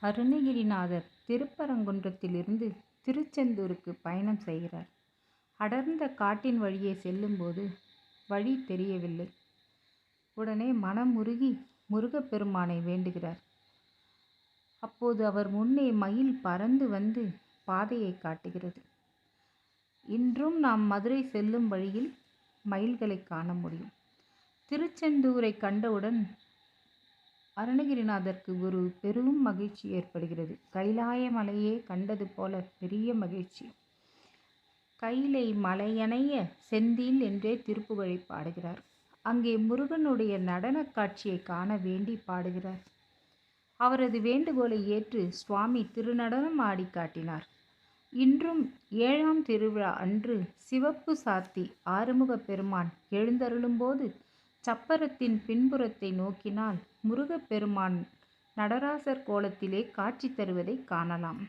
அருணகிரிநாதர் திருப்பரங்குன்றத்திலிருந்து திருச்செந்தூருக்கு பயணம் செய்கிறார். அடர்ந்த காட்டின் வழியே செல்லும்போது வழி தெரியவில்லை. உடனே மனமுருகி முருகப்பெருமானை வேண்டுகிறார். அப்போது அவர் முன்னே மயில் பறந்து வந்து பாதையை காட்டுகிறது. இன்றும் நாம் மதுரை செல்லும் வழியில் மயில்களை காண முடியும். திருச்செந்தூரை கண்டவுடன் அருணகிரிநாதருக்கு ஒரு பெரும் மகிழ்ச்சி ஏற்படுகிறது. கைலாய மலையே கண்டது போல பெரிய மகிழ்ச்சி. கைலை மலையணைய செந்தில் என்றே திருப்புகழை பாடுகிறார். அங்கே முருகனுடைய நடன காட்சியை காண வேண்டி பாடுகிறார். அவரது வேண்டுகோளை ஏற்று சுவாமி திருநடனம் ஆடி காட்டினார். இன்றும் 7ஆம் திருவிழா அன்று சிவப்பு சாத்தி ஆறுமுக பெருமான் எழுந்தருளும்போது சப்பரத்தின் பின்புறத்தை நோக்கினால் முருகப்பெருமான் நடராசர் கோலத்திலே காட்சி தருவதை காணலாம்.